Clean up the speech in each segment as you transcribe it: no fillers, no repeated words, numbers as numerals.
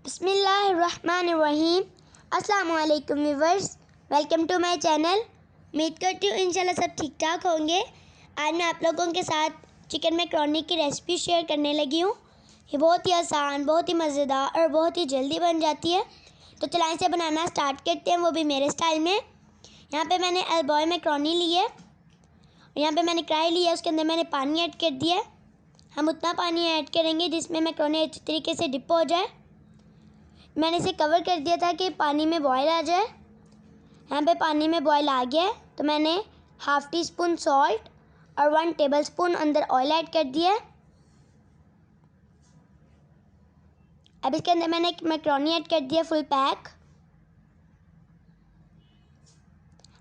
बिस्मिल्लाहिर्रहमानिर्रहीम। अस्सलामु अलैकुम viewers, welcome to my channel. उम्मीद करती हूँ इंशाल्लाह सब ठीक ठाक होंगे। आज मैं आप लोगों के साथ चिकन मैकरोनी की रेसिपी शेयर करने लगी हूँ। ये बहुत ही आसान, बहुत ही मज़ेदार और बहुत ही जल्दी बन जाती है। तो चलाएं से बनाना स्टार्ट करते हैं, वो भी मेरे स्टाइल में। यहाँ पे मैंने एल बॉय मैकरोनी ली है और यहाँ पे मैंने कढ़ाई ली है, उसके अंदर मैंने पानी ऐड कर दिया है। हम उतना पानी ऐड करेंगे जिसमें मैकरोनी अच्छी तरीके से डिप हो जाए। मैंने इसे कवर कर दिया था कि पानी में बॉयल आ जाए। यहाँ पे पानी में बॉयल आ गया है तो मैंने हाफ़ टी स्पून सॉल्ट और 1 टेबलस्पून अंदर ऑयल ऐड कर दिया है। अब इसके अंदर मैंने एक मैकरोनी ऐड कर दिया फुल पैक।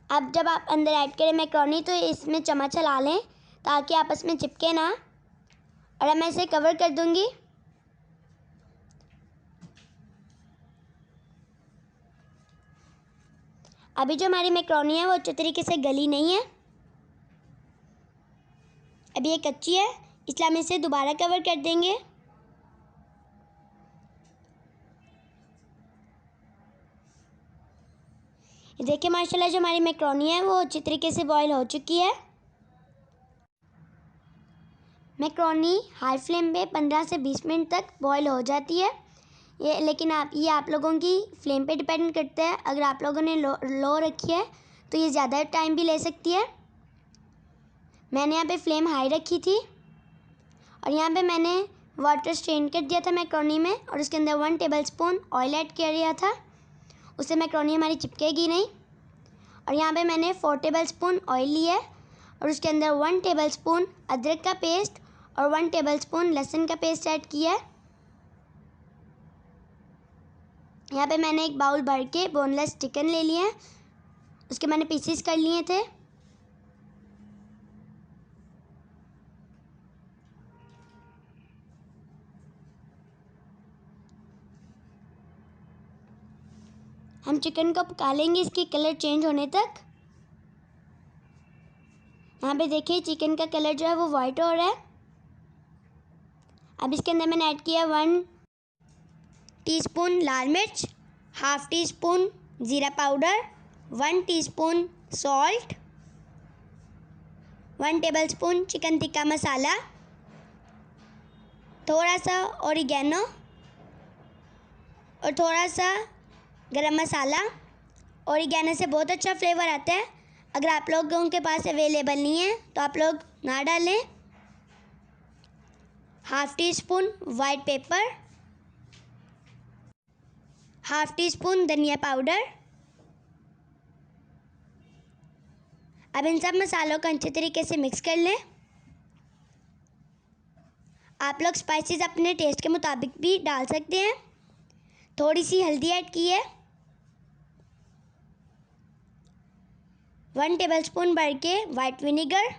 अब जब आप अंदर ऐड करें मैकरोनी तो इसमें चम्मच चला लें ताकि आपस में चिपके ना। और अब मैं इसे कवर कर दूंगी। अभी जो हमारी मैकरोनी है वो अच्छे तरीके से गली नहीं है, अभी ये कच्ची है, इसलिए हम इसे दोबारा कवर कर देंगे। देखिए माशाल्लाह जो हमारी मैकरोनी है वो अच्छी तरीके से बॉयल हो चुकी है। मैकरोनी हाई फ्लेम पे 15 से 20 मिनट तक बॉयल हो जाती है। लेकिन ये आप लोगों की फ्लेम पे डिपेंड करता है। अगर आप लोगों ने लो रखी है तो ये ज़्यादा टाइम भी ले सकती है। मैंने यहाँ पे फ्लेम हाई रखी थी और यहाँ पे मैंने वाटर स्ट्रेन कर दिया था मैकरोनी में और उसके अंदर 1 टेबलस्पून ऑयल ऐड कर दिया था, उससे मैकरोनी हमारी चिपकेगी नहीं। और यहाँ पे मैंने 4 टेबलस्पून ऑयल लिया है और उसके अंदर 1 टेबलस्पून अदरक का पेस्ट और 1 टेबलस्पून लहसुन का पेस्ट ऐड किया है। यहाँ पे मैंने एक बाउल भर के बोनलेस चिकन ले लिया है, उसके मैंने पीसेस कर लिए थे। हम चिकन को पका लेंगे इसकी कलर चेंज होने तक। यहाँ पे देखिए चिकन का कलर जो है वो वाइट हो रहा है। अब इसके अंदर मैंने ऐड किया 1 टीस्पून लाल मिर्च, हाफ़ टी स्पून ज़ीरा powder, 1 teaspoon salt, 1 tablespoon chicken tikka masala, थोड़ा सा ओरिगेनो और थोड़ा सा गरम मसाला। ओरिगेनो से बहुत अच्छा फ्लेवर आता है, अगर आप लोगों के पास अवेलेबल नहीं है तो आप लोग ना डालें। Half tea spoon white paper, half tea spoon धनिया पाउडर। अब इन सब मसालों को अच्छे तरीके से मिक्स कर लें। आप लोग स्पाइसेस अपने टेस्ट के मुताबिक भी डाल सकते हैं। थोड़ी सी हल्दी ऐड की है, 1 टेबलस्पून भर के white vinegar,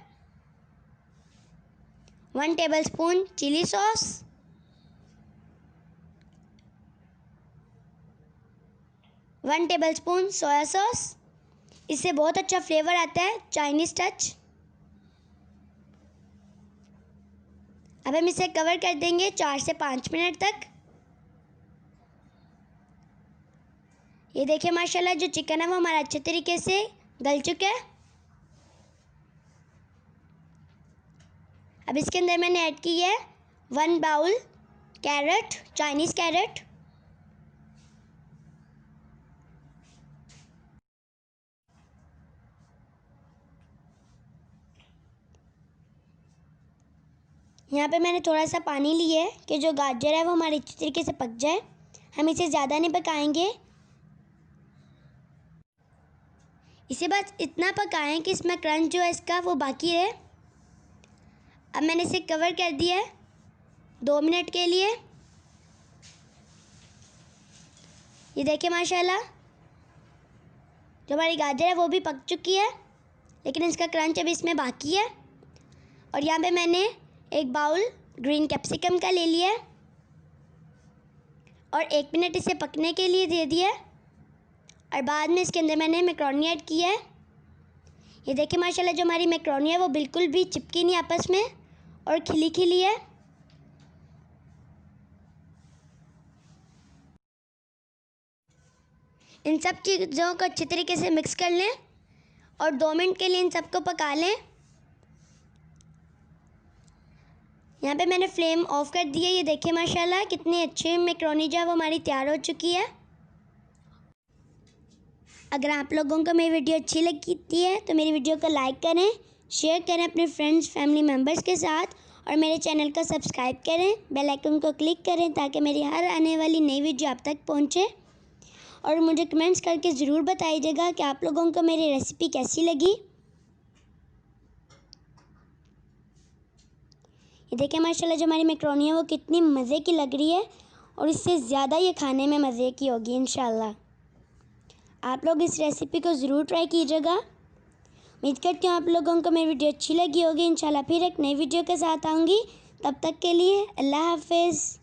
1 tablespoon chili sauce, 1 tablespoon soya sauce. इससे बहुत अच्छा फ्लेवर आता है, चाइनीज़ टच। अब हम इसे कवर कर देंगे 4 से 5 मिनट तक। ये देखिए माशाल्लाह जो चिकन है वो हमारा अच्छे तरीके से गल चुका है। अब इसके अंदर मैंने ऐड की है 1 बाउल कैरेट, चाइनीज़ कैरेट। यहाँ पे मैंने थोड़ा सा पानी लिया है कि जो गाजर है वो हमारी अच्छी तरीके से पक जाए। हम इसे ज़्यादा नहीं पकाएंगे, इसे बस इतना पकाएं कि इसमें क्रंच जो है इसका वो बाकी रहे। अब मैंने इसे कवर कर दिया है 2 मिनट के लिए। ये देखिए माशाल्लाह जो हमारी गाजर है वो भी पक चुकी है, लेकिन इसका क्रंच अभी इसमें बाकी है। और यहाँ पे मैंने एक बाउल ग्रीन कैप्सिकम का ले लिया है और 1 मिनट इसे पकने के लिए दे दिया। और बाद में इसके अंदर मैंने मैकरोनी ऐड किया है। ये देखिए माशाल्लाह जो हमारी मैकरोनी है वो बिल्कुल भी चिपकी नहीं आपस में और खिली खिली है। इन सब चीज़ों को अच्छी तरीके से मिक्स कर लें और 2 मिनट के लिए इन सबको पका लें। यहाँ पे मैंने फ्लेम ऑफ कर दी है। ये देखिए माशाल्लाह कितनी अच्छी मैक्रोनी जो है वो हमारी तैयार हो चुकी है। अगर आप लोगों को मेरी वीडियो अच्छी लगती है तो मेरी वीडियो को लाइक करें, शेयर करें अपने फ्रेंड्स फैमिली मेम्बर्स के साथ और मेरे चैनल को सब्सक्राइब करें, बेल आइकन को क्लिक करें ताकि मेरी हर आने वाली नई वीडियो आप तक पहुंचे। और मुझे कमेंट्स करके ज़रूर बताइएगा कि आप लोगों को मेरी रेसिपी कैसी लगी। ये देखिए माशाल्लाह जो हमारी मैक्रोनी है वो कितनी मज़े की लग रही है और इससे ज़्यादा ये खाने में मज़े की होगी इंशाल्लाह। आप लोग इस रेसिपी को ज़रूर ट्राई कीजिएगा। उम्मीद करती हूँ आप लोगों को मेरी वीडियो अच्छी लगी होगी। इंशाल्लाह फिर एक नई वीडियो के साथ आऊँगी। तब तक के लिए अल्लाह हाफ़िज़।